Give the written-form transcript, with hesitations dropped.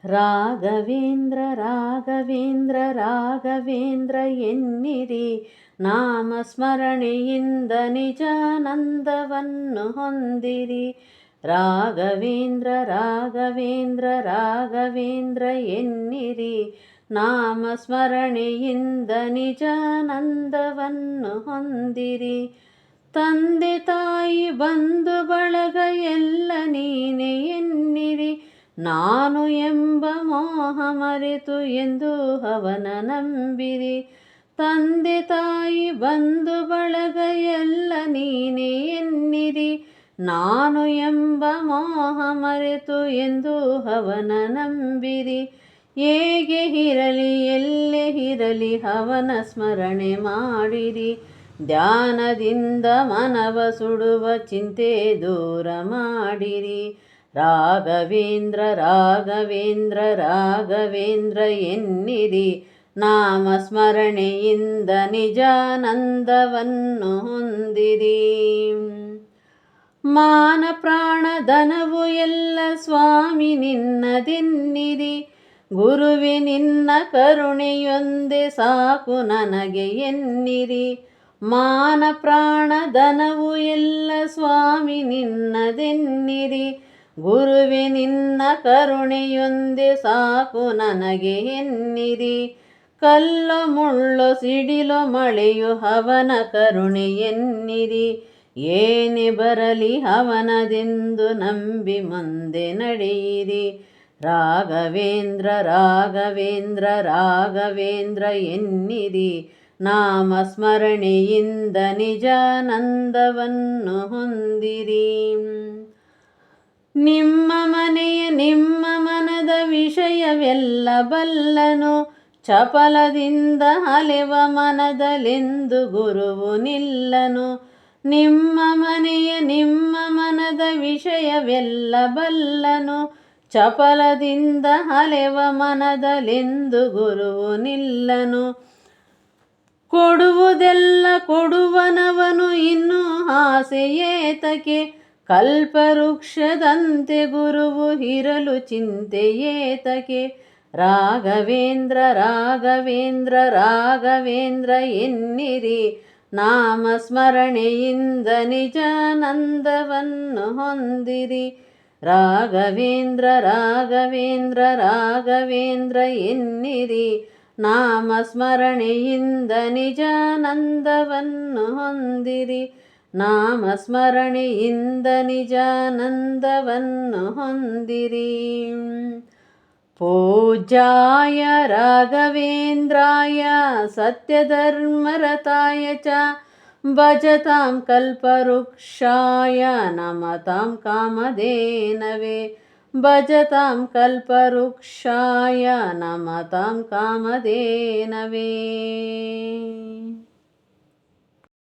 ರಾಘವೇಂದ್ರ ರಾಘವೇಂದ್ರ ರಾಘವೇಂದ್ರ ಎನ್ನಿರಿ, ನಾಮಸ್ಮರಣೆಯಿಂದ ನಿಜಾನಂದವನ್ನು ಹೊಂದಿರಿ. ರಾಘವೇಂದ್ರ ರಾಘವೇಂದ್ರ ರಾಘವೇಂದ್ರ ಎನ್ನಿರಿ, ನಾಮಸ್ಮರಣೆಯಿಂದ ನಿಜಾನಂದವನ್ನು ಹೊಂದಿರಿ. ತಂದೆ ತಾಯಿ ಬಂಧು ಬಳಗ ಎಲ್ಲ ನೀನೆ ಎನ್ನಿರಿ, ನಾನು ಎಂಬ ಮೋಹ ಮರೆತು ಎಂದು ಅವನ ನಂಬಿರಿ. ತಂದೆ ತಾಯಿ ಬಂಧು ಬಳಗ ಎಲ್ಲ ನೀನೆ ಎನ್ನಿರಿ, ನಾನು ಎಂಬ ಮೋಹ ಮರೆತು ಎಂದು ಅವನ ನಂಬಿರಿ. ಹೇಗೆ ಇರಲಿ ಎಲ್ಲೇ ಇರಲಿ ಅವನ ಸ್ಮರಣೆ ಮಾಡಿರಿ, ಧ್ಯಾನದಿಂದ ಮನವ ಸುಡುವ ಚಿಂತೆ ದೂರ ಮಾಡಿರಿ. ರಾಘವೇಂದ್ರ ರಾಘವೇಂದ್ರ ರಾಘವೇಂದ್ರ ಎನ್ನಿರಿ, ನಾಮಸ್ಮರಣೆಯಿಂದ ನಿಜಾನಂದವನ್ನು ಹೊಂದಿರಿ. ಮಾನ ಪ್ರಾಣ ಧನವು ಎಲ್ಲ ಸ್ವಾಮಿ ನಿನ್ನದೆನ್ನಿರಿ, ಗುರುವೆ ನಿನ್ನ ಕರುಣೆಯೊಂದೇ ಸಾಕು ನನಗೆ ಎನ್ನಿರಿ. ಮಾನ ಪ್ರಾಣ ಧನವು ಎಲ್ಲ ಸ್ವಾಮಿ ನಿನ್ನದೆನ್ನಿರಿ, ಗುರುವೆ ನಿನ್ನ ಕರುಣೆಯೊಂದೇ ಸಾಕು ನನಗೆ ಎನ್ನಿರಿ. ಕಲ್ಲು ಮುಳ್ಳು ಸಿಡಿಲು ಮಳೆಯು ಅವನ ಕರುಣೆ ಎನ್ನಿರಿ, ಏನೇ ಬರಲಿ ಅವನದೆಂದು ನಂಬಿ ಮುಂದೆ ನಡೆಯಿರಿ. ರಾಘವೇಂದ್ರ ರಾಘವೇಂದ್ರ ರಾಘವೇಂದ್ರ ಎನ್ನಿರಿ, ನಾಮಸ್ಮರಣೆಯಿಂದ ನಿಜಾನಂದವನ್ನು ಹೊಂದಿರಿ. ನಿಮ್ಮ ಮನೆಯ ನಿಮ್ಮ ಮನದ ವಿಷಯವೆಲ್ಲ ಬಲ್ಲನು, ಚಪಲದಿಂದ ಅಲೆವ ಮನದಲೆಂದು ಗುರುವು ನಿಲ್ಲನು. ನಿಮ್ಮ ಮನೆಯ ನಿಮ್ಮ ಮನದ ವಿಷಯವೆಲ್ಲ ಬಲ್ಲನು, ಚಪಲದಿಂದ ಅಲೆವ ಮನದಲೆಂದು ಗುರುವು ನಿಲ್ಲನು. ಕೊಡುವುದೆಲ್ಲ ಕೊಡುವನವನು ಇನ್ನು ಆಸೆ ಏತಕ್ಕೆ, ಕಲ್ಪವೃಕ್ಷದಂತೆ ಗುರುವು ಇರಲು ಚಿಂತೆ ಏತಕ್ಕೆ. ರಾಘವೇಂದ್ರ ರಾಘವೇಂದ್ರ ರಾಘವೇಂದ್ರ ಎನ್ನಿರಿ, ನಾಮಸ್ಮರಣೆಯಿಂದ ನಿಜಾನಂದವನ್ನು ಹೊಂದಿರಿ. ರಾಘವೇಂದ್ರ ರಾಘವೇಂದ್ರ ರಾಘವೇಂದ್ರ ಎನ್ನಿರಿ, ನಾಮಸ್ಮರಣೆಯಿಂದ ನಿಜಾನಂದವನ್ನು ಹೊಂದಿರಿ. ನಾಮಸ್ಮರಣೆಯಿಂದ ನಿಜಾನಂದವನ್ನು ಹೊಂದಿರಿ. ಪೂಜ್ಯಾಯ ರಾಘವೇಂದ್ರಾಯ ಸತ್ಯಧರ್ಮರತಾಯ ಚ ಭಜತಾಂ ಕಲ್ಪವೃಕ್ಷಾಯ ನಮತಾಂ ಕಾಮಧೇನವೇ. ಭಜತಾಂ ಕಲ್ಪವೃಕ್ಷಾಯ ನಮತಾಂ ಕಾಮಧೇನವೇ.